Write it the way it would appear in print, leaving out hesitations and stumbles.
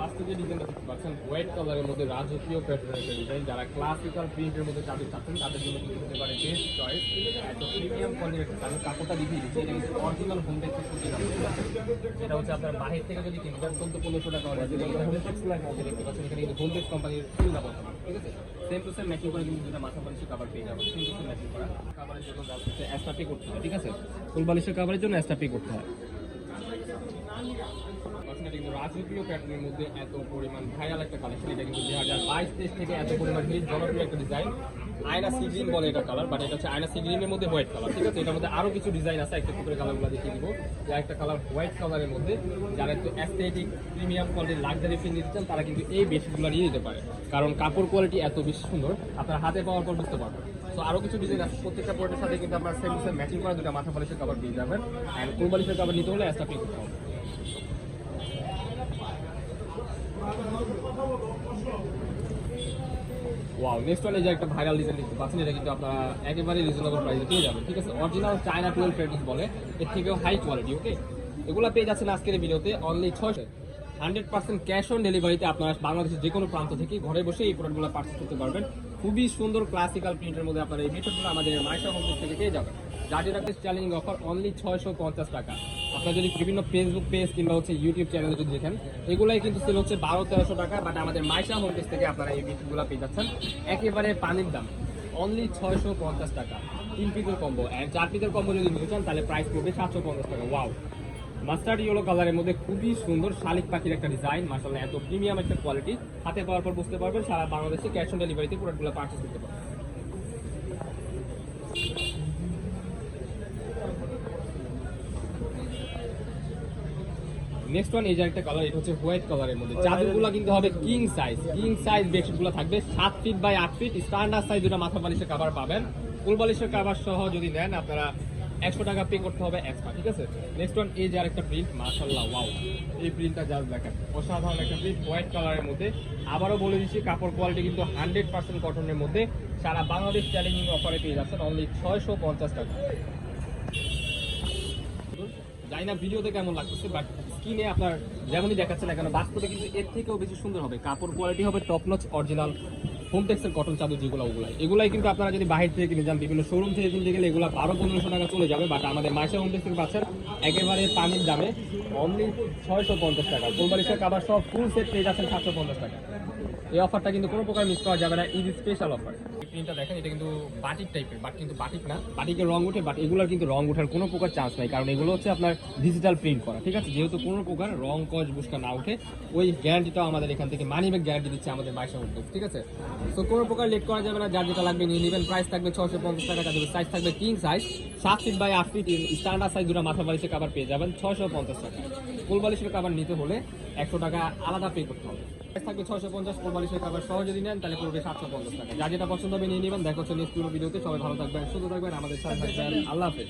লাস্টে যে ডিজাইনটা দেখতে পাচ্ছেন হোয়াইট কালারের মধ্যে রাজকীয় প্যাটার্নের একটা ডিজাইন, যারা ক্লাসিক্যাল প্রিন্টের মধ্যে চাদর চাচ্ছেন তাদের জন্য কিন্তু হতে পারে বেস্ট চয়েস। এত প্রিমিয়াম কোয়ালিটির একটা চাদর, কাপড়টা দেখিয়ে দিচ্ছি, এটা কিন্তু অরিজিনাল হোম টেক্সের সুতি কাপড়। এটা হচ্ছে আপনার বাহির থেকে যদি কিনতে চান 1400-1500 টাকা অর্ডার দিলে হোম টেক্স দেখতে পাচ্ছেন, এখানে কিন্তু হোম টেক্স কোম্পানির ফুল কাপড়, ঠিক আছে। সেম টু সেম ম্যাচিং করে কিন্তু দুটা মাথা বালিশের কাভার পেয়ে যাবেন, সেম টু সেম ম্যাচিং করা। কাভারের জন্য জাস্ট হচ্ছে এক্সট্রা পে করতে হয়, ঠিক আছে। ফুল বালিশের কাভারের জন্য এক্সট্রা পে করতে হয়। কিন্তু রাজকীয় প্যাটার্নের মধ্যে এত পরিমাণ ভাইরাল একটা কালেকশন, এটা কিন্তু 2022-23 থেকে এত পরিমাণ হিট জনপ্রিয় একটা ডিজাইন। আয়না সি গ্রিন বলে এটা কালার, বাট এটা হচ্ছে আয়না সি গ্রিনের মধ্যে হোয়াইট কালার, ঠিক আছে। এটার মধ্যে আরো কিছু ডিজাইন আছে, একটা করে কালারগুলো দেখিয়ে দিব। একটা কালার হোয়াইট কালারের মধ্যে যারা একটু অ্যাস্থেটিক প্রিমিয়াম কোয়ালিটির লাক্সারি ফিল নিতে চান তারা কিন্তু এই বেডশিটগুলো নিয়ে নিতে পারে, কারণ কাপড় কোয়ালিটি এত বেশি সুন্দর, আপনার হাতে পাওয়ার পর বুঝতে পারবেন। তো আরো কিছু ডিজাইন আছে, প্রত্যেকটা প্রোডাক্টের সাথে কিন্তু আপনার সেম সেম ম্যাচিং করা দুটা মাথা বালিশের কাভার পেয়ে যাবেন। অ্যান্ড কোল বালিশের কাভার নিতে হলে এক্সট্রা পে করতে হবে। ওয়াও, নেক্সট ওয়ান এই যে একটা ভাইরাল ডিজাইন দেখতে পাচ্ছেন, এটা কিন্তু আপনারা একেবারে রিজনেবল প্রাইসে পেয়ে যাবেন, ঠিক আছে। অরিজিনাল চায়না 12 ফেব্রিক্স বলে, এর থেকেও হাই কোয়ালিটি, ওকে। এগুলো পেয়ে যাচ্ছেন আজকের ভিডিওতে অনলি 600। 100% ক্যাশ অন ডেলিভারিতে আপনারা বাংলাদেশের যে কোনো প্রান্ত থেকে ঘরে বসে এই প্রোডাক্টগুলো পারচেজ করতে পারবেন। খুবই সুন্দর ক্লাসিক্যাল প্রিন্টের মধ্যে আপনারা এই বেডশিটগুলো আমাদের মাইশা হোম থেকে পেয়ে যাবেন। যার যেটা চ্যালেঞ্জিং অফার অনলি 650 টাকা। আপনারা যদি বিভিন্ন ফেসবুক পেজ কিংবা হচ্ছে ইউটিউব চ্যানেলে যদি দেখেন, এগুলাই কিন্তু সেল হচ্ছে 1200-1300 টাকা, বাট আমাদের মাইশা হোম থেকে আপনারা এই বেডশিটগুলো পেয়ে যাচ্ছেন একেবারে পানির দাম, অনলি 650 টাকা। 3 পিসের কম্বো অ্যান্ড 4 পিসের কম্বো যদি নিতে চান তাহলে প্রাইস পড়বে 750 টাকা। ওয়াও, মাস্টার্ড ইয়েলো কালারের মধ্যে খুবই সুন্দর শালিক পাখির একটা ডিজাইন, মাশাআল্লাহ এত প্রিমিয়াম একটা কোয়ালিটি, হাতে পাওয়ার পর বুঝতে পারবেন। সারা বাংলাদেশে ক্যাশ অন ডেলিভারিতে প্রোডাক্টগুলো পারচেজ করতে পারবেন। নেক্সট ওয়ান এই যে একটা কালার, এটা হচ্ছে হোয়াইট কালারের মধ্যে, চাদরগুলো কিন্তু হবে কিং সাইজ বেডশিটগুলো থাকবে 7 feet by 8 feet, standard size দুটো মাথা বালিশের কভার পাবেন। ফুল বালিশের কভার সহ যদি নেন আপনারা 100 টাকা পে করতে হবে এক্সট্রা, ঠিক আছে। নেক্সট ওয়ান এই যে আরেকটা প্রিন্ট, মাশাআল্লাহ ওয়াও, এই প্রিন্টটা জাস্ট দেখেন, অসাধারণ একটা প্রিন্ট হোয়াইট কালারের মধ্যে। আবারও বলে দিচ্ছি কাপড় কোয়ালিটি কিন্তু 100% কটনের মধ্যে, সারা বাংলাদেশ চ্যালেঞ্জিং অফারে পেয়ে যাচ্ছেন অনলি 650 টাকা। জানি না ভিডিওতে কেমন লাগতেছে, বাট স্ক্রিনে আপনার যেমনই দেখাচ্ছে না কেন বাস্তবে কিন্তু এর থেকেও বেশি সুন্দর হবে। কাপড় কোয়ালিটি হবে টপ নচ অরিজিনাল হোমটেক্সের কটন চাদর যেগুলো, এগুলাই কিন্তু আপনারা যদি বাইরে থেকে কিনে যান, বিভিন্ন শোরুম থেকে কিনতে গেলে এগুলো 1200-1500 টাকা চলে যাবে, বাট আমাদের মাইশা হোমটেক্স থেকে পাচ্ছেন একেবারে পানির দামে অনলি 650 টাকা। কোলবালিশের কাভার সব ফুল সেট পেয়ে যাচ্ছেন 750 টাকা। এই অফারটা কিন্তু কোনো প্রকার মিস করা যাবে না, ঈদ স্পেশাল অফার। এই প্রিন্টটা দেখেন, এটা কিন্তু বাটিক টাইপের, বাট কিন্তু বাটিক না, বাটিকের রং উঠে, বাট এগুলোর কিন্তু রং ওঠার কোনো প্রকার চান্স নাই, কারণ এগুলো হচ্ছে আপনার ডিজিটাল প্রিন্ট করা, ঠিক আছে। যেহেতু কোনো প্রকার রং কজ বুস্কা না উঠে, ওই গ্যারান্টিটাও আমাদের এখান থেকে মানি ব্যাক গ্যারান্টি দিচ্ছে আমাদের মাইশা হোমটেক্স, ঠিক আছে। তো কোনো প্রকার লেট করা যাবে না, যার যেটা লাগবে নিয়ে নেবেন। প্রাইস থাকবে 650 টাকা, যাদের সাইজ থাকবে king size 7 feet by 8 feet, standard size দুটো মাথা বালিশের কাভার পেয়ে যাবেন 650 টাকা। ফুল বালিশের কাভার নিতে হলে 100 টাকা আলাদা পে করতে হবে। থাকবে 650, ফুল বালিশের কাভার সহ যদি নেন তাহলে পড়বে 750 টাকা। যার যেটা পছন্দ হবে নিয়ে নেবেন। দেখা হচ্ছে নেক্সট ভিডিওতে। সবাই ভালো থাকবেন, সুস্থ থাকবেন, আমাদের সাথে থাকবেন। আল্লাহ হাফেজ।